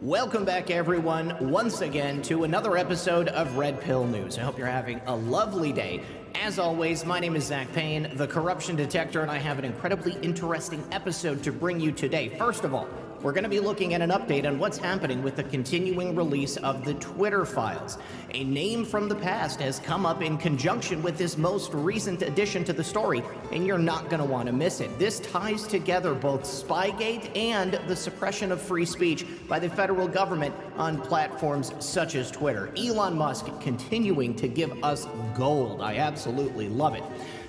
Welcome back, everyone, once again to another episode of Red Pill News. I hope you're having a lovely day. As always, my name is Zach Payne, the corruption detector, and I have an incredibly interesting episode to bring you today. First of all, we're going to be looking at an update on what's happening with the continuing release of the Twitter files. A name from the past has come up in conjunction with this most recent addition to the story, and you're not going to want to miss it. This ties together both Spygate and the suppression of free speech by the federal government on platforms such as Twitter. Elon Musk continuing to give us gold. I absolutely love it.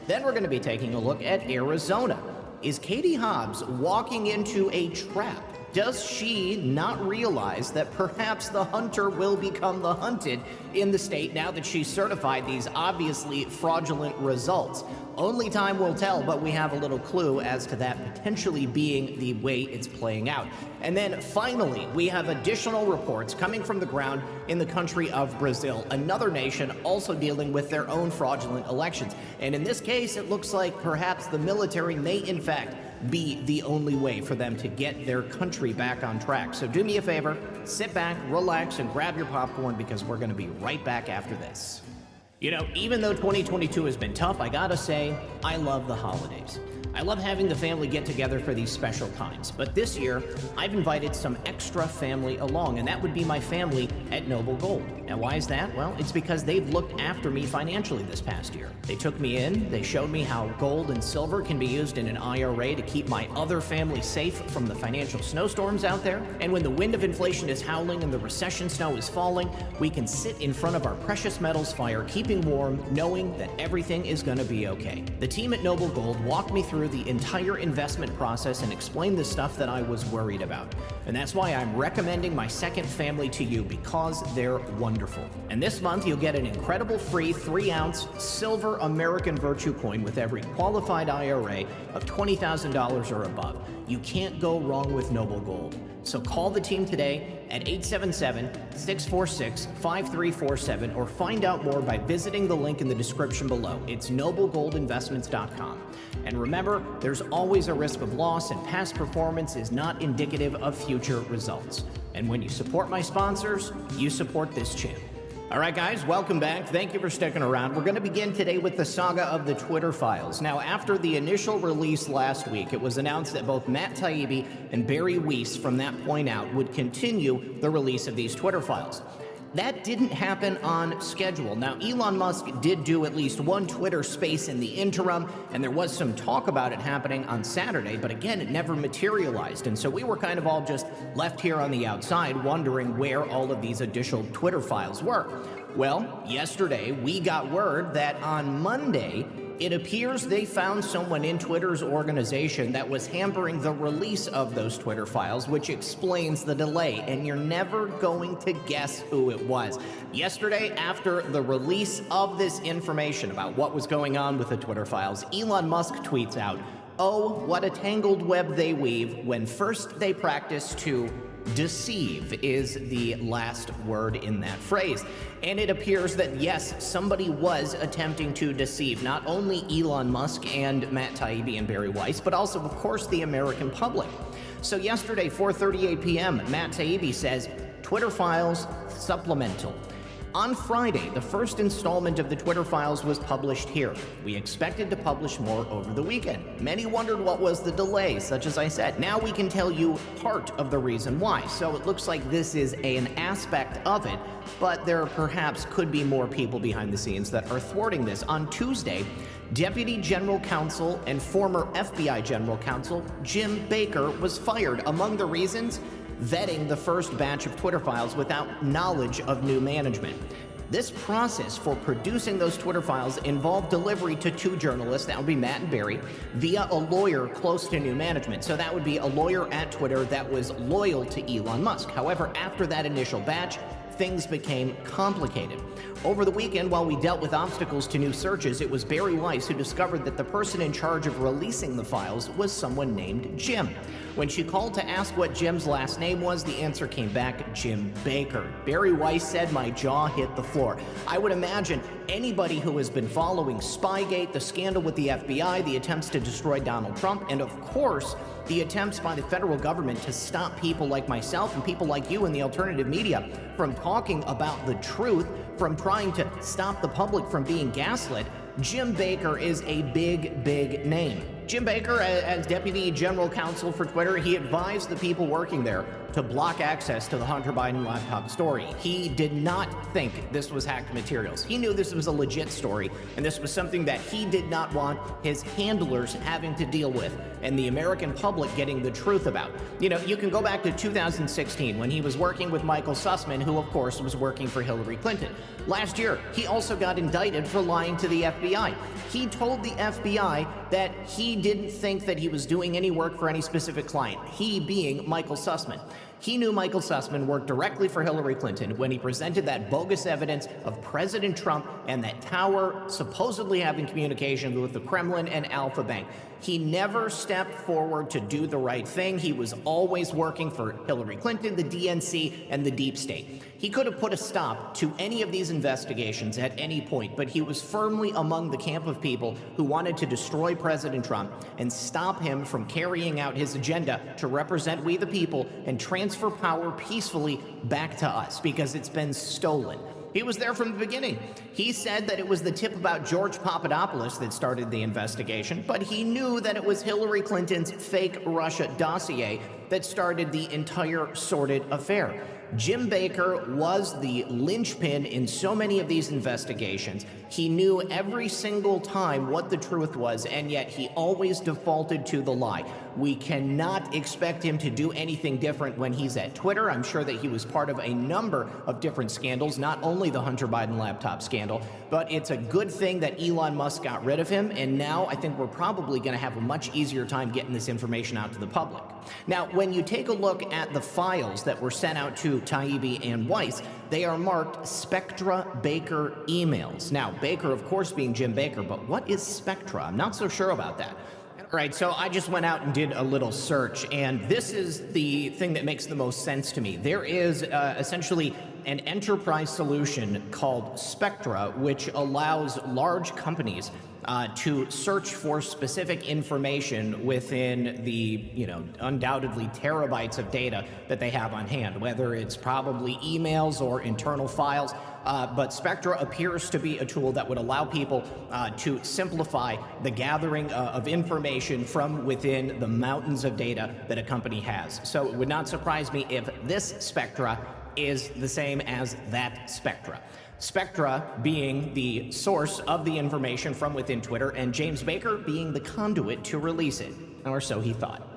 Then we're going to be taking a look at Arizona. Is Katie Hobbs walking into a trap? Does she not realize that perhaps the hunter will become the hunted in the state now that she's certified these obviously fraudulent results? Only time will tell, but we have a little clue as to that potentially being the way it's playing out. And then finally, we have additional reports coming from the ground in the country of Brazil, another nation also dealing with their own fraudulent elections. And in this case, it looks like perhaps the military may in fact be the only way for them to get their country back on track. So do me a favor, sit back, relax, and grab your popcorn because we're going to be right back after this. You know, even though 2022 has been tough, I gotta say, I love the holidays. I love having the family get together for these special times, but this year, I've invited some extra family along, and that would be my family at Noble Gold. Now, why is that? Well, it's because they've looked after me financially this past year. They took me in, they showed me how gold and silver can be used in an IRA to keep my other family safe from the financial snowstorms out there, and when the wind of inflation is howling and the recession snow is falling, we can sit in front of our precious metals fire, keeping warm, knowing that everything is gonna be okay. The team at Noble Gold walked me through the entire investment process and explain the stuff that I was worried about. And that's why I'm recommending my second family to you, because they're wonderful. And this month you'll get an incredible free 3-ounce silver American Virtue coin with every qualified IRA of $20,000 or above. You can't go wrong with Noble Gold. So call the team today at 877-646-5347 or find out more by visiting the link in the description below. It's noblegoldinvestments.com. And remember, there's always a risk of loss, and past performance is not indicative of future results. And when you support my sponsors, you support this channel. All right, guys, welcome back. Thank you for sticking around. We're going to begin today with the saga of the Twitter files. Now, after the initial release last week, it was announced that both Matt Taibbi and Barry Weiss from that point out would continue the release of these Twitter files. That didn't happen on schedule. Now, Elon Musk did do at least one Twitter space in the interim, and there was some talk about it happening on Saturday, but again, it never materialized. And so we were kind of all just left here on the outside wondering where all of these additional Twitter files were. Well, yesterday we got word that on Monday, it appears they found someone in Twitter's organization that was hampering the release of those Twitter files, which explains the delay, and you're never going to guess who it was. Yesterday, after the release of this information about what was going on with the Twitter files, Elon Musk tweets out, "Oh, what a tangled web they weave when first they practice to deceive," is the last word in that phrase. And it appears that, yes, somebody was attempting to deceive not only Elon Musk and Matt Taibbi and Barry Weiss, but also, of course, the American public. So yesterday, 4:38 p.m., Matt Taibbi says, "Twitter files supplemental." On Friday, the first installment of the Twitter files was published here. We expected to publish more over the weekend. Many wondered what was the delay, such as I said. Now we can tell you part of the reason why. So it looks like this is an aspect of it, but there perhaps could be more people behind the scenes that are thwarting this. On Tuesday, Deputy General Counsel and former FBI General Counsel Jim Baker was fired. Among the reasons, vetting the first batch of Twitter files without knowledge of new management. This process for producing those Twitter files involved delivery to two journalists, that would be Matt and Barry, via a lawyer close to new management. So that would be a lawyer at Twitter that was loyal to Elon Musk. However, after that initial batch, things became complicated. Over the weekend, while we dealt with obstacles to new searches, it was Bari Weiss who discovered that the person in charge of releasing the files was someone named Jim. When she called to ask what Jim's last name was, the answer came back, Jim Baker. Bari Weiss said, "My jaw hit the floor." I would imagine anybody who has been following Spygate, the scandal with the FBI, the attempts to destroy Donald Trump, and of course, the attempts by the federal government to stop people like myself and people like you in the alternative media from talking about the truth, from trying to stop the public from being gaslit. Jim Baker is a big, big name. Jim Baker, as Deputy General Counsel for Twitter, he advised the people working there to block access to the Hunter Biden laptop story. He did not think this was hacked materials. He knew this was a legit story, and this was something that he did not want his handlers having to deal with and the American public getting the truth about. You know, you can go back to 2016 when he was working with Michael Sussman, who of course was working for Hillary Clinton. Last year, he also got indicted for lying to the FBI. He told the FBI that he didn't think that he was doing any work for any specific client, he being Michael Sussman. He knew Michael Sussman worked directly for Hillary Clinton when he presented that bogus evidence of President Trump and that tower supposedly having communications with the Kremlin and Alpha Bank. He never stepped forward to do the right thing. He was always working for Hillary Clinton, the DNC, and the deep state. He could have put a stop to any of these investigations at any point, but he was firmly among the camp of people who wanted to destroy President Trump and stop him from carrying out his agenda to represent we the people and transfer power peacefully back to us, because it's been stolen. He was there from the beginning. He said that it was the tip about George Papadopoulos that started the investigation, but he knew that it was Hillary Clinton's fake Russia dossier that started the entire sordid affair. Jim Baker was the linchpin in so many of these investigations. He knew every single time what the truth was, and yet he always defaulted to the lie. We cannot expect him to do anything different when he's at Twitter. I'm sure that he was part of a number of different scandals, not only the Hunter Biden laptop scandal, but it's a good thing that Elon Musk got rid of him, and now I think we're probably going to have a much easier time getting this information out to the public. Now, when you take a look at the files that were sent out to Taibbi and Weiss, they are marked Spectra Baker emails. Now, Baker, of course, being Jim Baker, but what is Spectra? I'm not so sure about that. All right, so I just went out and did a little search, and this is the thing that makes the most sense to me. There is essentially an enterprise solution called Spectra, which allows large companies to search for specific information within the, undoubtedly terabytes of data that they have on hand, whether it's probably emails or internal files. But Spectra appears to be a tool that would allow people to simplify the gathering of information from within the mountains of data that a company has. So it would not surprise me if this Spectra is the same as that Spectra. Spectra being the source of the information from within Twitter, and James Baker being the conduit to release it, or so he thought.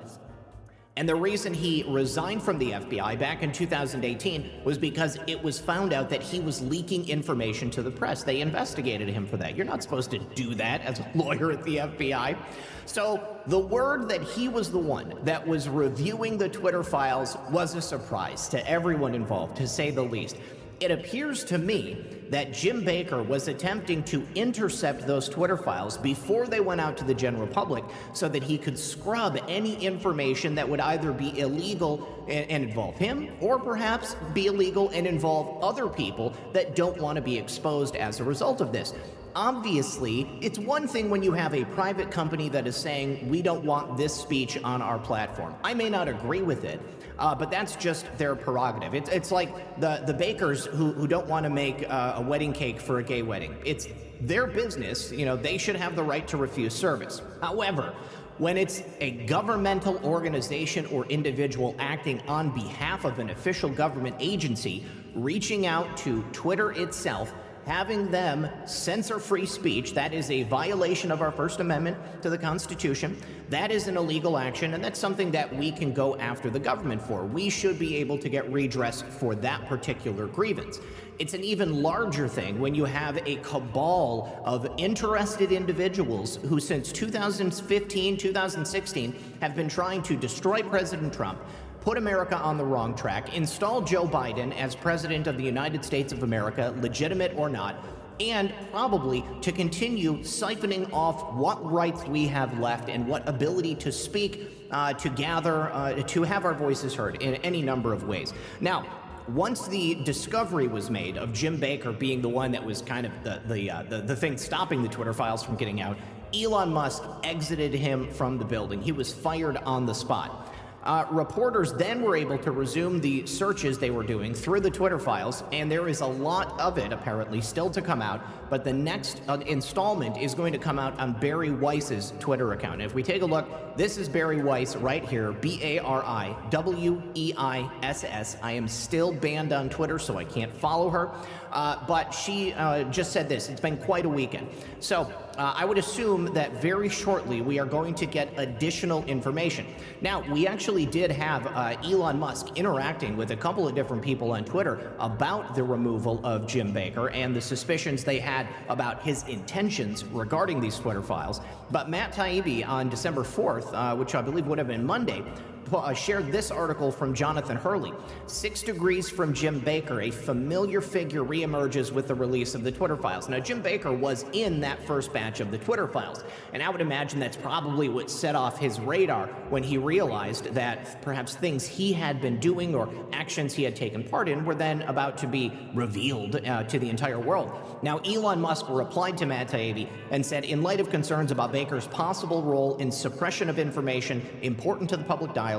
And the reason he resigned from the FBI back in 2018 was because it was found out that he was leaking information to the press. They investigated him for that. You're not supposed to do that as a lawyer at the FBI. So the word that he was the one that was reviewing the Twitter files was a surprise to everyone involved, to say the least. It appears to me that Jim Baker was attempting to intercept those Twitter files before they went out to the general public so that he could scrub any information that would either be illegal and involve him, or perhaps be illegal and involve other people that don't want to be exposed as a result of this. Obviously, it's one thing when you have a private company that is saying, we don't want this speech on our platform. I may not agree with it, but that's just their prerogative. It's like the bakers who don't want to make a wedding cake for a gay wedding. It's their business. They should have the right to refuse service. However, when it's a governmental organization or individual acting on behalf of an official government agency, reaching out to Twitter itself, having them censor free speech, that is a violation of our First Amendment to the Constitution. That is an illegal action, and that's something that we can go after the government for. We should be able to get redress for that particular grievance. It's an even larger thing when you have a cabal of interested individuals who since 2015, 2016 have been trying to destroy President Trump, put America on the wrong track, install Joe Biden as president of the United States of America, legitimate or not, and probably to continue siphoning off what rights we have left and what ability to speak, to gather, to have our voices heard in any number of ways. Now, once the discovery was made of Jim Baker being the one that was kind of the thing stopping the Twitter files from getting out, Elon Musk exited him from the building. He was fired on the spot. Reporters then were able to resume the searches they were doing through the Twitter files, and there is a lot of it apparently still to come out, but the next installment is going to come out on Barry Weiss's Twitter account. And if we take a look, this is Barry Weiss right here, BARIWEISS. I am still banned on Twitter, so I can't follow her, but she just said this: it's been quite a weekend. So I would assume that very shortly we are going to get additional information. Now, we actually did have Elon Musk interacting with a couple of different people on Twitter about the removal of Jim Baker and the suspicions they had about his intentions regarding these Twitter files. But Matt Taibbi on December 4th, which I believe would have been Monday, shared this article from Jonathan Hurley. 6 degrees from Jim Baker, a familiar figure reemerges with the release of the Twitter files. Now, Jim Baker was in that first batch of the Twitter files, and I would imagine that's probably what set off his radar when he realized that perhaps things he had been doing or actions he had taken part in were then about to be revealed to the entire world. Now, Elon Musk replied to Matt Taibbi and said, in light of concerns about Baker's possible role in suppression of information important to the public dialogue,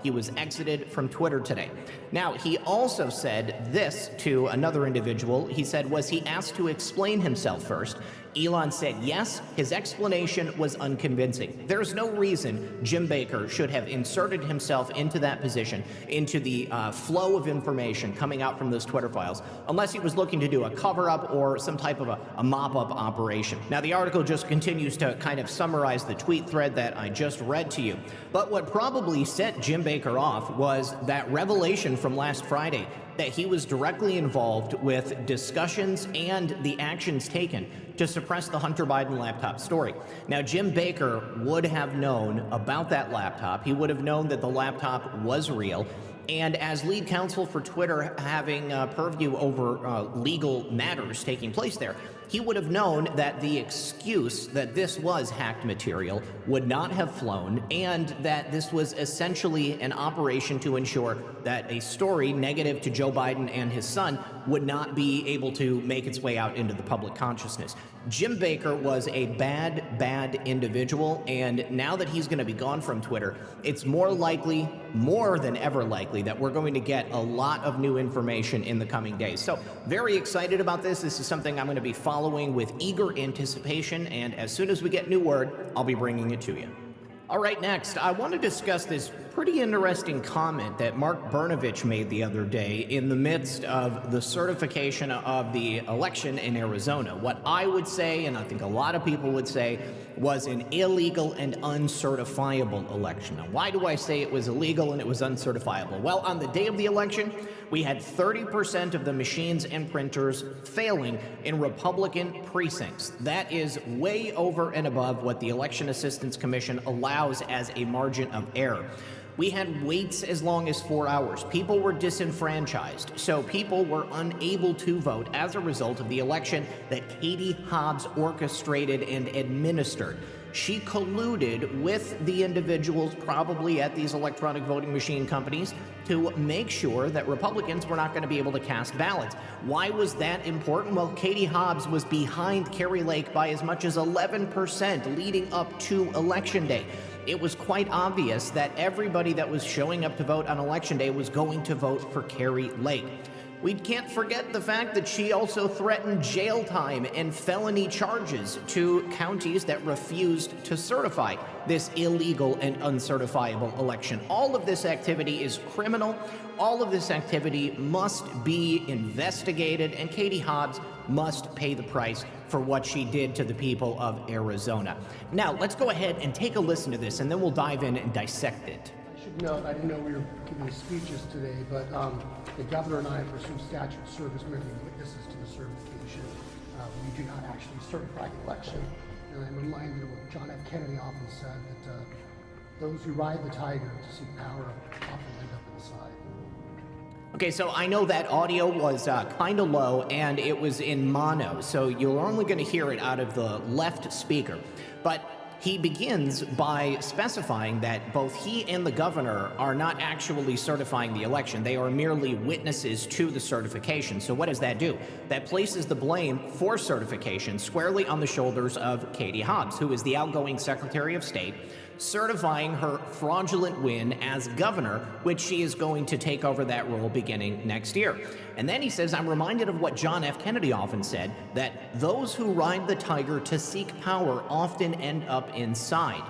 he was exited from Twitter today. Now, he also said this to another individual. He said, was he asked to explain himself first? Elon said yes. His explanation was unconvincing. There's no reason Jim Baker should have inserted himself into that position, into the flow of information coming out from those Twitter files, unless he was looking to do a cover-up or some type of a mop-up operation. Now, the article just continues to kind of summarize the tweet thread that I just read to you. But what probably set Jim Baker off was that revelation from last Friday that he was directly involved with discussions and the actions taken to suppress the Hunter Biden laptop story. Now, Jim Baker would have known about that laptop. He would have known that the laptop was real. And as lead counsel for Twitter, having purview over legal matters taking place there, he would have known that the excuse that this was hacked material would not have flown, and that this was essentially an operation to ensure that a story negative to Joe Biden and his son would not be able to make its way out into the public consciousness. Jim Baker was a bad individual, and now that he's going to be gone from Twitter, it's more likely, more than ever likely, that we're going to get a lot of new information in the coming days. So very excited about this. This is something I'm going to be following with eager anticipation, and as soon as we get new word, I'll be bringing it to you. All right, next, I want to discuss this pretty interesting comment that Mark Brnovich made the other day in the midst of the certification of the election in Arizona. What I would say, and I think a lot of people would say, was an illegal and uncertifiable election. Now, why do I say it was illegal and it was uncertifiable? Well, on the day of the election, we had 30% of the machines and printers failing in Republican precincts. That is way over and above what the Election Assistance Commission allows as a margin of error. We had waits as long as 4 hours. People were disenfranchised, so people were unable to vote as a result of the election that Katie Hobbs orchestrated and administered. She colluded with the individuals probably at these electronic voting machine companies to make sure that Republicans were not going to be able to cast ballots. Why was that important? Well, Katie Hobbs was behind Kari Lake by as much as 11% leading up to Election Day. It was quite obvious that everybody that was showing up to vote on Election Day was going to vote for Kari Lake. We can't forget the fact that she also threatened jail time and felony charges to counties that refused to certify this illegal and uncertifiable election. All of this activity is criminal. All of this activity must be investigated, and Katie Hobbs must pay the price for what she did to the people of Arizona. Now, let's go ahead and take a listen to this, and then we'll dive in and dissect it. I should note, I didn't know we were giving speeches today, but the governor and I, for some statute service, we're going to be witnesses to the certification. We do not actually certify the election. And I'm reminded of what John F. Kennedy often said, that those who ride the tiger to seek power often end up in Okay, so I know that audio was kind of low and it was in mono, so you're only going to hear it out of the left speaker. But he begins by specifying that both he and the governor are not actually certifying the election. They are merely witnesses to the certification. So what does that do? That places the blame for certification squarely on the shoulders of Katie Hobbs, who is the outgoing Secretary of State, certifying her fraudulent win as governor, which she is going to take over that role beginning next year. And then he says, I'm reminded of what John F. Kennedy often said, that those who ride the tiger to seek power often end up inside.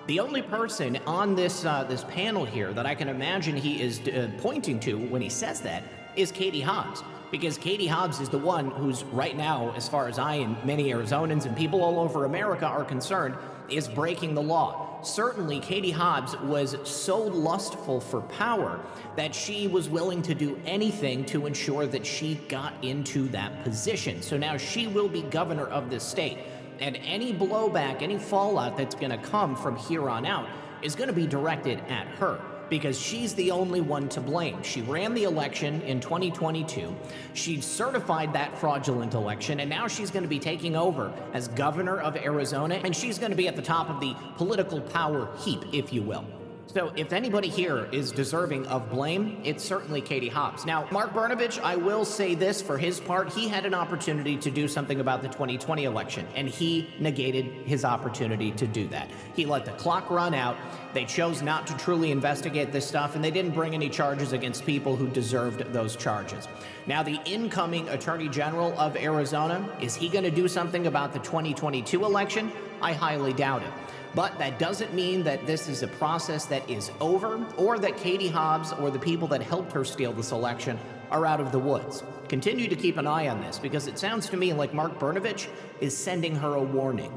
The only person on this panel here that I can imagine he is pointing to when he says that is Katie Hobbs. Because Katie Hobbs is the one who's right now, as far as I and many Arizonans and people all over America are concerned, is breaking the law. Certainly, Katie Hobbs was so lustful for power that she was willing to do anything to ensure that she got into that position. So now she will be governor of this state. And any blowback, any fallout that's going to come from here on out is going to be directed at her, because she's the only one to blame. She ran the election in 2022. She certified that fraudulent election, and now she's going to be taking over as governor of Arizona, and she's going to be at the top of the political power heap, if you will. So if anybody here is deserving of blame, it's certainly Katie Hobbs. Now, Mark Brnovich, I will say this for his part, he had an opportunity to do something about the 2020 election, and he negated his opportunity to do that. He let the clock run out. They chose not to truly investigate this stuff, and they didn't bring any charges against people who deserved those charges. Now, the incoming Attorney General of Arizona, is he going to do something about the 2022 election? I highly doubt it. But that doesn't mean that this is a process that is over, or that Katie Hobbs or the people that helped her steal this election are out of the woods. Continue to keep an eye on this, because it sounds to me like Mark Brnovich is sending her a warning.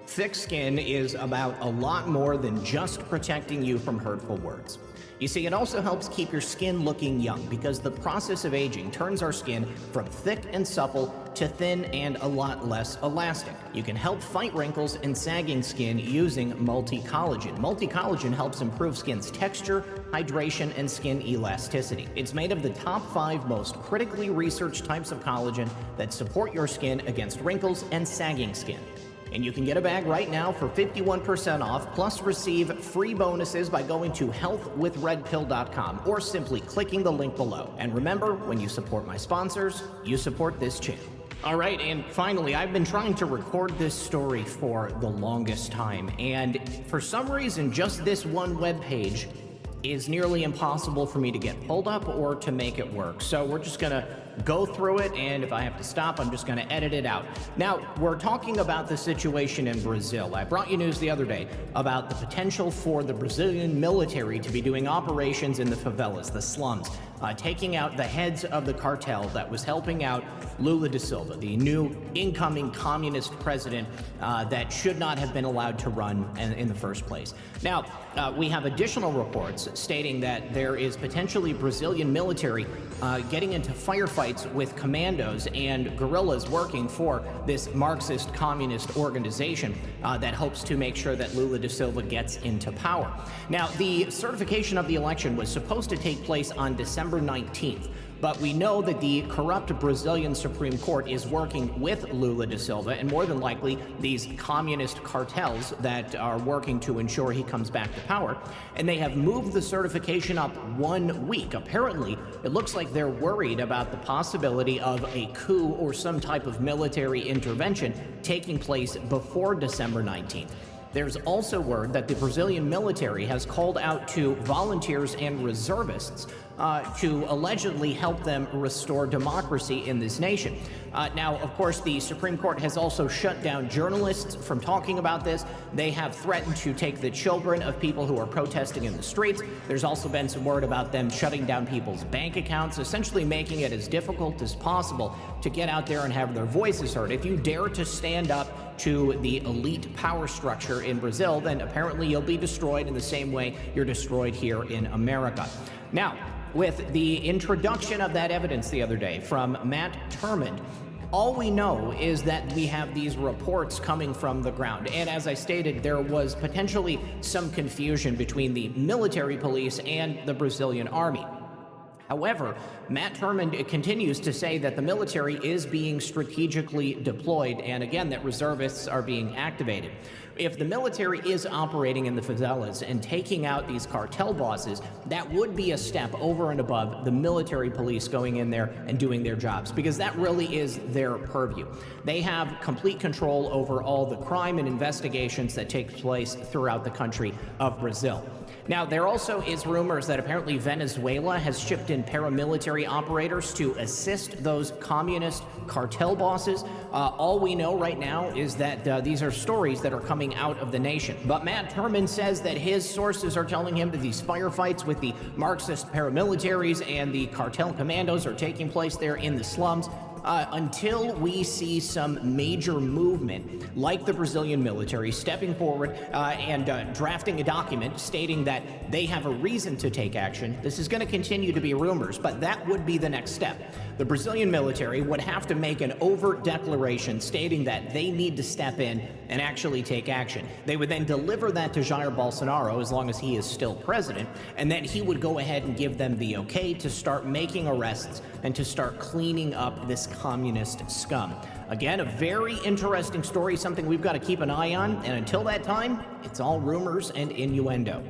Thick skin is about a lot more than just protecting you from hurtful words. You see, it also helps keep your skin looking young, because the process of aging turns our skin from thick and supple to thin and a lot less elastic. You can help fight wrinkles and sagging skin using multi-collagen. Multi-collagen helps improve skin's texture, hydration, and skin elasticity. It's made of the top 5 most critically researched types of collagen that support your skin against wrinkles and sagging skin. And you can get a bag right now for 51% off, plus receive free bonuses by going to healthwithredpill.com or simply clicking the link below. And remember, when you support my sponsors, you support this channel. All right, and finally, I've been trying to record this story for the longest time, and for some reason, just this one webpage is nearly impossible for me to get pulled up or to make it work. So we're just gonna go through it, and if I have to stop, I'm just gonna edit it out. Now, we're talking about the situation in Brazil. I brought you news the other day about the potential for the Brazilian military to be doing operations in the favelas, the slums, taking out the heads of the cartel that was helping out Lula da Silva, the new incoming communist president that should not have been allowed to run in the first place. Now, we have additional reports stating that there is potentially Brazilian military getting into firefights with commandos and guerrillas working for this Marxist communist organization that hopes to make sure that Lula da Silva gets into power. Now, the certification of the election was supposed to take place on December 19th. But we know that the corrupt Brazilian Supreme Court is working with Lula da Silva, and more than likely these communist cartels that are working to ensure he comes back to power. And they have moved the certification up 1 week. Apparently, it looks like they're worried about the possibility of a coup or some type of military intervention taking place before December 19th. There's also word that the Brazilian military has called out to volunteers and reservists to allegedly help them restore democracy in this nation. Now, of course, the Supreme Court has also shut down journalists from talking about this. They have threatened to take the children of people who are protesting in the streets. There's also been some word about them shutting down people's bank accounts, essentially making it as difficult as possible to get out there and have their voices heard. If you dare to stand up to the elite power structure in Brazil, then apparently you'll be destroyed in the same way you're destroyed here in America. Now, with the introduction of that evidence the other day from Matt Turmond, all we know is that we have these reports coming from the ground. And as I stated, there was potentially some confusion between the military police and the Brazilian army. However, Matt Turman continues to say that the military is being strategically deployed, and again, that reservists are being activated. If the military is operating in the favelas and taking out these cartel bosses, that would be a step over and above the military police going in there and doing their jobs, because that really is their purview. They have complete control over all the crime and investigations that take place throughout the country of Brazil. Now, there also is rumors that apparently Venezuela has shipped in paramilitary operators to assist those communist cartel bosses. All we know right now is that these are stories that are coming out of the nation. But Matt Turman says that his sources are telling him that these firefights with the Marxist paramilitaries and the cartel commandos are taking place there in the slums. Until we see some major movement, like the Brazilian military stepping forward and drafting a document stating that they have a reason to take action, this is going to continue to be rumors, but that would be the next step. The Brazilian military would have to make an overt declaration stating that they need to step in and actually take action. They would then deliver that to Jair Bolsonaro, as long as he is still president, and then he would go ahead and give them the okay to start making arrests and to start cleaning up this communist scum. Again, a very interesting story, something we've got to keep an eye on, and until that time, it's all rumors and innuendo.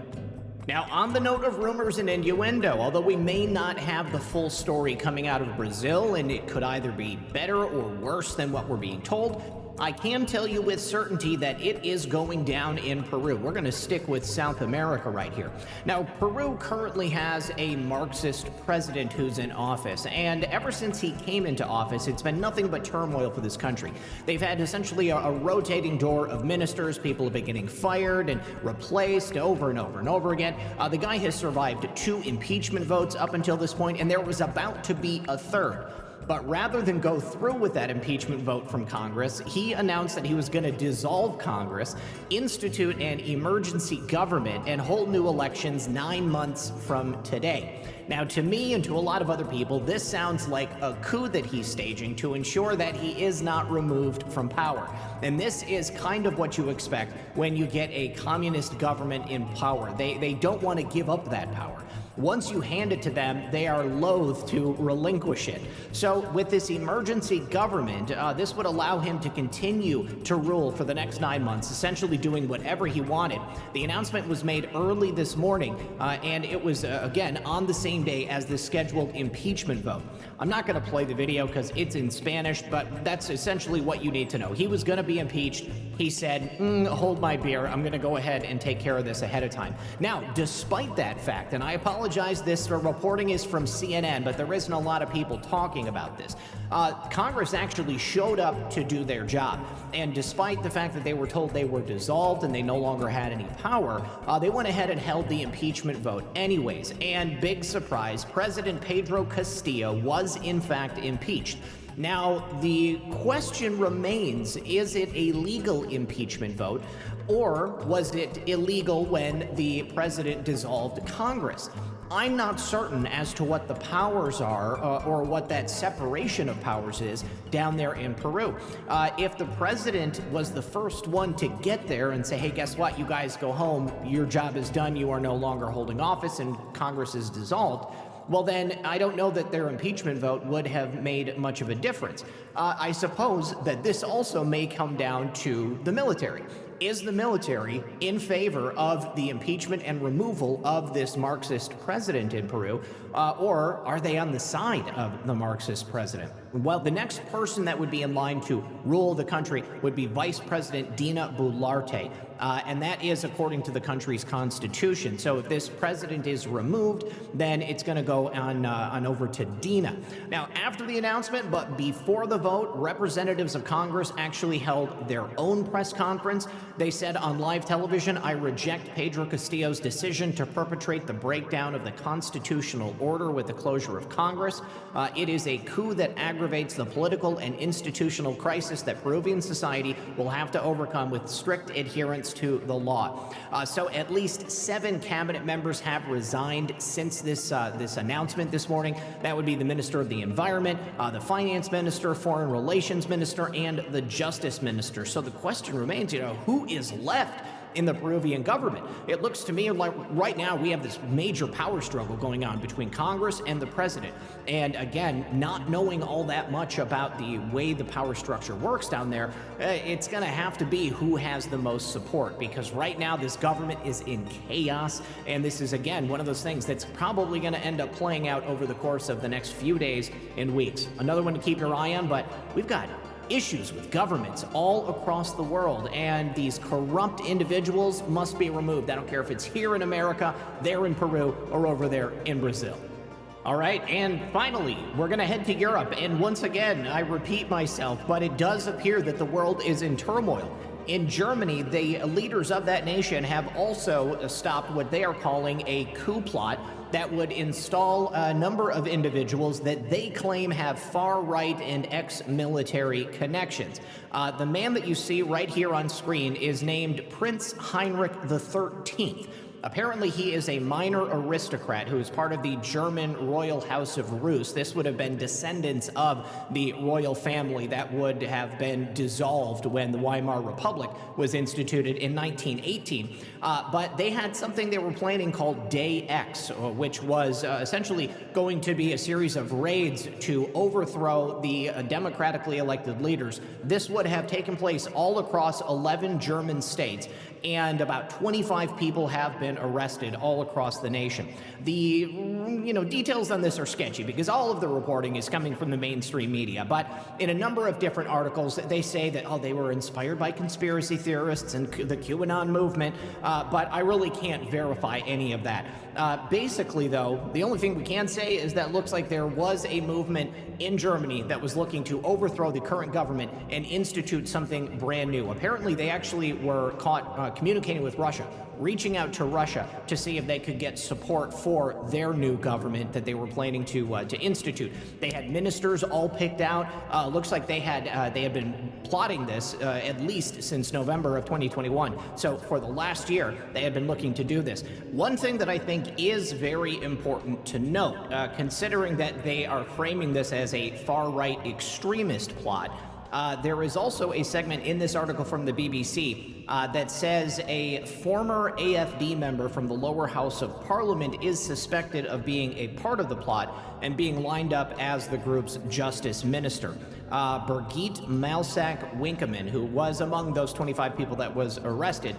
Now, on the note of rumors and innuendo, although we may not have the full story coming out of Brazil, and it could either be better or worse than what we're being told, I can tell you with certainty that it is going down in Peru. We're going to stick with South America right here. Now, Peru currently has a Marxist president who's in office, and ever since he came into office, it's been nothing but turmoil for this country. They've had essentially a rotating door of ministers. People have been getting fired and replaced over and over and over again. The guy has survived 2 impeachment votes up until this point, and there was about to be a third. But rather than go through with that impeachment vote from Congress, he announced that he was going to dissolve Congress, institute an emergency government, and hold new elections 9 months from today. Now, to me and to a lot of other people, this sounds like a coup that he's staging to ensure that he is not removed from power. And this is kind of what you expect when you get a communist government in power. They don't want to give up that power. Once you hand it to them, they are loath to relinquish it. So with this emergency government, this would allow him to continue to rule for the next 9 months, essentially doing whatever he wanted. The announcement was made early this morning, and it was, again, on the same day as the scheduled impeachment vote. I'm not going to play the video because it's in Spanish, but that's essentially what you need to know. He was going to be impeached. He said, hold my beer. I'm going to go ahead and take care of this ahead of time. Now, despite that fact, and I apologize, this reporting is from CNN, but there isn't a lot of people talking about this. Congress actually showed up to do their job. And despite the fact that they were told they were dissolved and they no longer had any power, they went ahead and held the impeachment vote anyways. And big surprise, President Pedro Castillo was in fact impeached. Now, the question remains, is it a legal impeachment vote, or was it illegal when the president dissolved Congress? I'm not certain as to what the powers are or what that separation of powers is down there in Peru. If the president was the first one to get there and say, hey, guess what? You guys go home. Your job is done. You are no longer holding office and Congress is dissolved. Well, then I don't know that their impeachment vote would have made much of a difference. I suppose that this also may come down to the military. Is the military in favor of the impeachment and removal of this Marxist president in Peru, or are they on the side of the Marxist president? Well, the next person that would be in line to rule the country would be Vice President Dina Boluarte, and that is according to the country's constitution. So if this president is removed, then it's going to go on over to Dina. Now, after the announcement, but before the vote, representatives of Congress actually held their own press conference. They said on live television, I reject Pedro Castillo's decision to perpetrate the breakdown of the constitutional order with the closure of Congress. It is a coup that aggravates the political and institutional crisis that Peruvian society will have to overcome with strict adherence to the law. So at least 7 cabinet members have resigned since this announcement this morning. That would be the Minister of the Environment, the Finance Minister, Foreign Relations Minister, and the Justice Minister. So the question remains, who is left in the Peruvian government. It looks to me like right now we have this major power struggle going on between Congress and the president. And again, not knowing all that much about the way the power structure works down there, it's going to have to be who has the most support, because right now this government is in chaos. And this is, again, one of those things that's probably going to end up playing out over the course of the next few days and weeks. Another one to keep your eye on, but we've got issues with governments all across the world, and these corrupt individuals must be removed. I don't care if it's here in America, there in Peru, or over there in Brazil. All right, and finally, we're going to head to Europe, and once again, I repeat myself, but it does appear that the world is in turmoil. In Germany, the leaders of that nation have also stopped what they are calling a coup plot that would install a number of individuals that they claim have far-right and ex-military connections. The man that you see right here on screen is named Prince Heinrich XIII. Apparently, he is a minor aristocrat who is part of the German royal house of Rus. This would have been descendants of the royal family that would have been dissolved when the Weimar Republic was instituted in 1918. But they had something they were planning called Day X, which was essentially going to be a series of raids to overthrow the democratically elected leaders. This would have taken place all across 11 German states, and about 25 people have been arrested all across the nation. The details on this are sketchy because all of the reporting is coming from the mainstream media, but in a number of different articles they say that they were inspired by conspiracy theorists and the QAnon movement, but I really can't verify any of that. Basically though, the only thing we can say is that it looks like there was a movement in Germany that was looking to overthrow the current government and institute something brand new. Apparently they actually were caught communicating with Russia, reaching out to Russia to see if they could get support for their new government that they were planning to institute. They had ministers all picked out. Looks like they had been plotting this at least since November of 2021. So for the last year, they had been looking to do this. One thing that I think is very important to note, considering that they are framing this as a far-right extremist plot, there is also a segment in this article from the BBC that says a former AfD member from the lower house of parliament is suspected of being a part of the plot and being lined up as the group's justice minister. Birgit Malsack-Winkemann, who was among those 25 people that was arrested,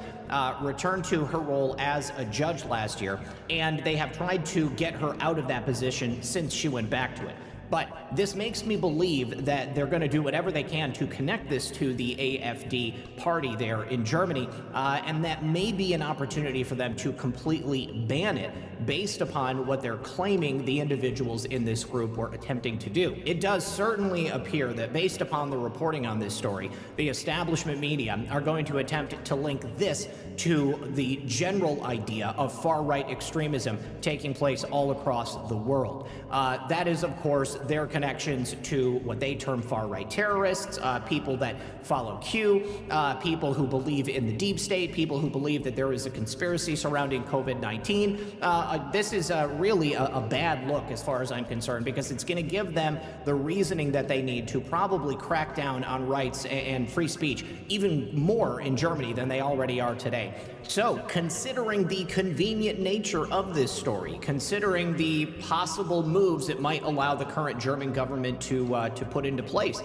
returned to her role as a judge last year, and they have tried to get her out of that position since she went back to it. But this makes me believe that they're going to do whatever they can to connect this to the AfD party there in Germany, and that may be an opportunity for them to completely ban it based upon what they're claiming the individuals in this group were attempting to do. It does certainly appear that based upon the reporting on this story, the establishment media are going to attempt to link this to the general idea of far-right extremism taking place all across the world. That is, of course, their connections to what they term far-right terrorists, people that follow Q, people who believe in the deep state, people who believe that there is a conspiracy surrounding COVID-19. This is really a bad look as far as I'm concerned, because it's going to give them the reasoning that they need to probably crack down on rights and free speech even more in Germany than they already are today. So, considering the convenient nature of this story, considering the possible moves it might allow the current German government to put into place,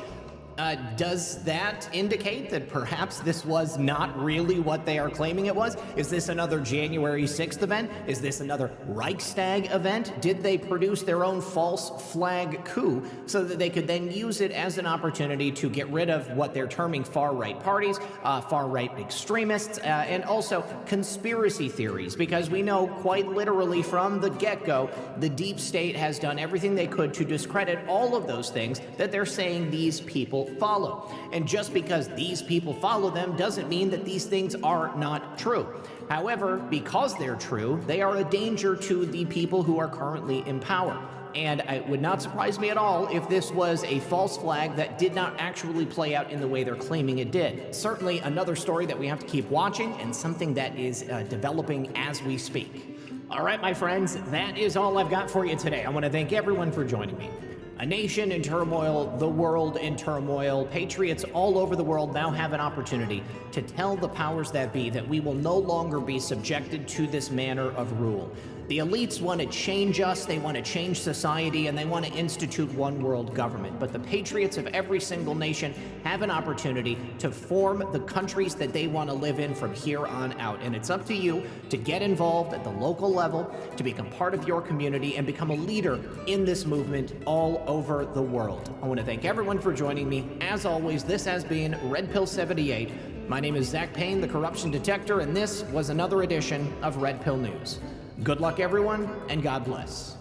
does that indicate that perhaps this was not really what they are claiming it was? Is this another January 6th event? Is this another Reichstag event? Did they produce their own false flag coup so that they could then use it as an opportunity to get rid of what they're terming far-right parties, far-right extremists, and also conspiracy theories? Because we know quite literally from the get-go, the deep state has done everything they could to discredit all of those things that they're saying these people follow. And just because these people follow them doesn't mean that these things are not true. However, because they're true, they are a danger to the people who are currently in power. And it would not surprise me at all if this was a false flag that did not actually play out in the way they're claiming it did. Certainly another story that we have to keep watching, and something that is developing as we speak. All right, my friends, that is all I've got for you today. I want to thank everyone for joining me. A nation in turmoil, the world in turmoil, patriots all over the world now have an opportunity to tell the powers that be that we will no longer be subjected to this manner of rule. The elites want to change us, they want to change society, and they want to institute one world government. But the patriots of every single nation have an opportunity to form the countries that they want to live in from here on out. And it's up to you to get involved at the local level, to become part of your community, and become a leader in this movement all over the world. I want to thank everyone for joining me. As always, this has been Red Pill 78. My name is Zach Payne, the Corruption Detector, and this was another edition of Red Pill News. Good luck, everyone, and God bless.